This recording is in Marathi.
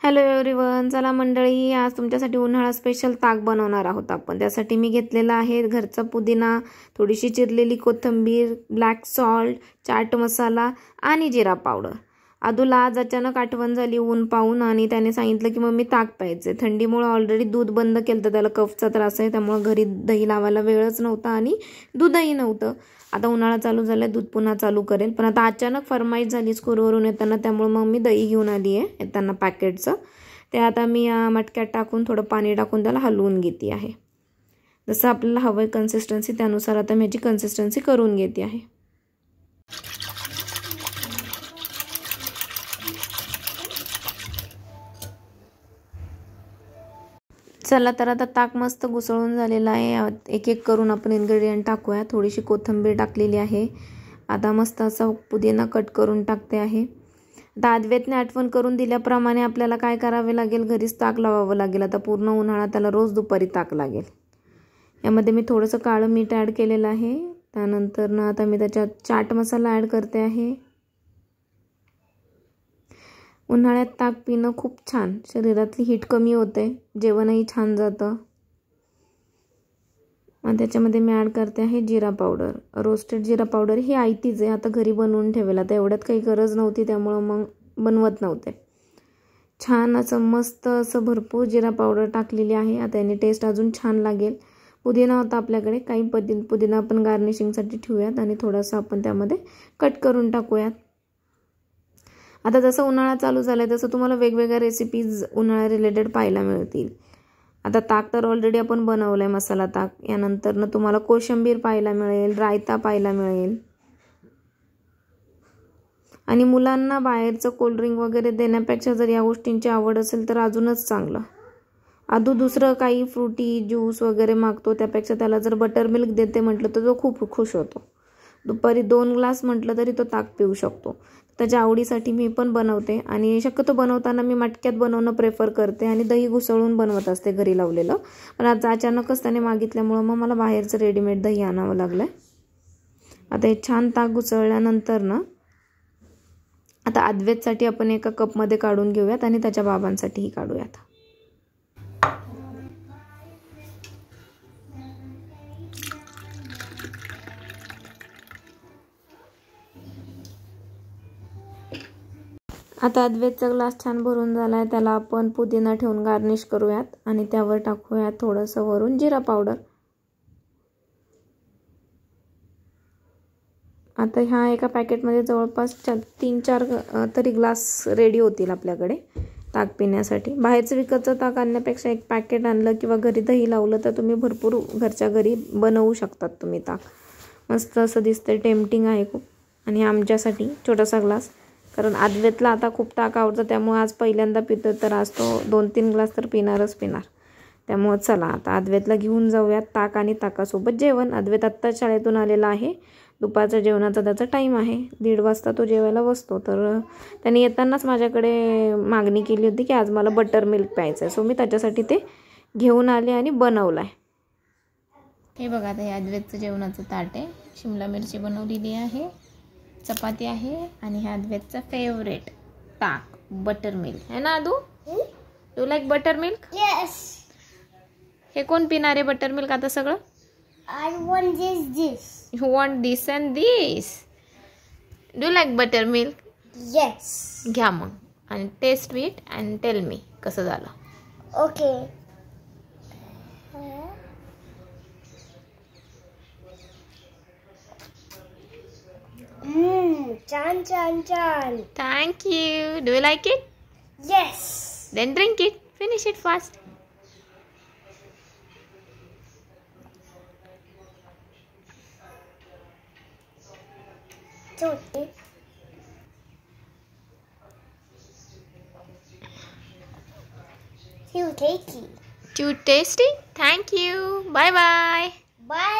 हॅलो एव्हरीवन, चला मंडळी, आज तुमच्यासाठी उन्हाळा स्पेशल ताक बनवणार आहोत आपण. त्यासाठी मी घेतलेला आहे घरचा पुदिना, थोडीशी चिरलेली कोथिंबीर, ब्लॅक सॉल्ट, चाट मसाला आणि जिरा पावडर. आदूला आज अचानक आठवण झाली ऊन पाहून आणि त्याने सांगितलं की मम्मी ताक प्यायचे. थंडीमुळे ऑलरेडी दूध बंद केलं तर त्याला कफचा त्रास आहे, त्यामुळे घरी दही लावायला वेळच नव्हता आणि दूधही नव्हतं. आता उन्हाळा चालू झालाय, दूध पुन्हा चालू करेल, पण आता अचानक फरमाईश झाली स्कूलवरून येताना, त्यामुळे मग मी दही घेऊन आली आहे येताना पॅकेटचं. ते आता मी या मटक्यात टाकून थोडं पाणी टाकून त्याला हलवून घेते आहे. जसं आपल्याला हवं कन्सिस्टन्सी त्यानुसार आता मी याची कन्सिस्टन्सी करून घेते आहे. चला तर आता ताक मस्त घुसळून झालेलं आहे. एक एक करून आपण इन्ग्रेडियंट टाकूया. थोडीशी कोथिंबीर टाकलेली आहे. आता मस्त असा पुदिना कट करून टाकते आहे. आता अद्वैतने आठवण करून दिल्याप्रमाणे आपल्याला काय करावे लागेल, घरीच ताक लावावं लागेल. आता पूर्ण उन्हाळा त्याला रोज दुपारी ताक लागेल. यामध्ये मी थोडंसं काळं मीठ ॲड केलेलं आहे. त्यानंतर ना आता मी त्याच्यात चाट मसाला ॲड करते आहे. उन्हाळ्यात ताक पिणं खूप छान, शरीरातली हीट कमी होते, जेवणही छान जातं. आणि त्याच्यामध्ये मी ॲड करते आहे जिरा पावडर. रोस्टेड जिरा पावडर ही आयतीच आहे, आता घरी बनवून ठेवेल. आता एवढ्यात काही गरज नव्हती, त्यामुळं मग बनवत नव्हते. छान असं मस्त असं भरपूर जिरा पावडर टाकलेली आहे. आता याने टेस्ट अजून छान लागेल. पुदिना होता आपल्याकडे, काही पुदिना आपण गार्निशिंगसाठी ठेवूयात आणि थोडासा आपण त्यामध्ये कट करून टाकूयात. आता जसं उन्हाळा चालू झाला आहे तसं तुम्हाला वेगवेगळ्या रेसिपीज उन्हाळ्या रिलेटेड पाहायला मिळतील. आता ताक तर ऑलरेडी आपण बनवलं आहे, मसाला ताक. यानंतर ना तुम्हाला कोशिंबीर पाहायला मिळेल, रायता पाहायला मिळेल. आणि मुलांना बाहेरचं कोल्ड्रिंक वगैरे देण्यापेक्षा जर या गोष्टींची आवड असेल तर अजूनच चांगलं. आदू दुसरं काही फ्रुटी ज्यूस वगैरे मागतो, त्यापेक्षा त्याला जर बटर मिल्क देते म्हटलं तर तो खूप खुश होतो. दुपारी 2 ग्लास म्हटलं तरी तो ताक पिऊ शकतो. त्याच्या आवडीसाठी मी पण बनवते आणि शक्यतो बनवताना मी मटक्यात बनवणं प्रेफर करते आणि दही घुसळून बनवत असते घरी लावलेलं. पण आज अचानकच त्याने मागितल्यामुळं मग मला बाहेरचं रेडीमेड दही आणावं लागलं. आता हे छान ताक घुसळल्यानंतर ना आता अद्वैतसाठी आपण एका कपमध्ये काढून घेऊयात आणि त्याच्या बाबांसाठीही काढूयात. आता अद्वैतचा ग्लास छान भरून झाला आहे, त्याला आपण पुदिना ठेवून गार्निश करूयात आणि त्यावर टाकूयात थोडंसं वरून जिरा पावडर. आता ह्या एका पॅकेटमध्ये जवळपास 3-4 तरी ग्लास रेडी होतील आपल्याकडे ताक पिण्यासाठी. बाहेरचं विकतचं ताक आणण्यापेक्षा एक पॅकेट आणलं किंवा घरी दही लावलं तर तुम्ही भरपूर घरच्या घरी बनवू शकतात तुम्ही ताक. मस्त असं दिसतंय, टेम्पटिंग आहे खूप. आणि आमच्यासाठी छोटासा ग्लास, कारण अद्वैतला आता खूप ताक आवडतं, त्यामुळे आज पहिल्यांदा पितो तर आज तो 2-3 ग्लास तर पिणारच पिणार. त्यामुळं चला आता अद्वैतला घेऊन जाऊयात ताक आणि ताकासोबत जेवण. अद्वैत आत्ता शाळेतून आलेला आहे. दुपारच्या जेवणाचा त्याचा टाईम आहे, 1:30 वाजता तो जेवायला बसतो. तर त्याने येतानाच माझ्याकडे मागणी केली होती की आज मला बटर मिल्क प्यायचं आहे. सो मी त्याच्यासाठी ते घेऊन आले आणि बनवलं आहे. हे बघा, आता हे अद्वैतचं जेवणाचं ताट आहे. शिमला मिरची बनवलेली आहे, चपाती आहे आणि ह्या अद्वैतचा फेवरेट ताक बटर मिल्क है ना. Adu, do like butter milk? Yes. हे कोण पिणार आहे बटर मिल्क आता सगळं? I want this. You want this and this? Do you like buttermilk? Yes. घ्या मग आणि test it and tell me कसं झालं. Okay. Chan. Thank you. Do you like it? Yes. Then drink it. Finish it fast. Too tasty. Too tasty? Thank you. Bye bye. Bye.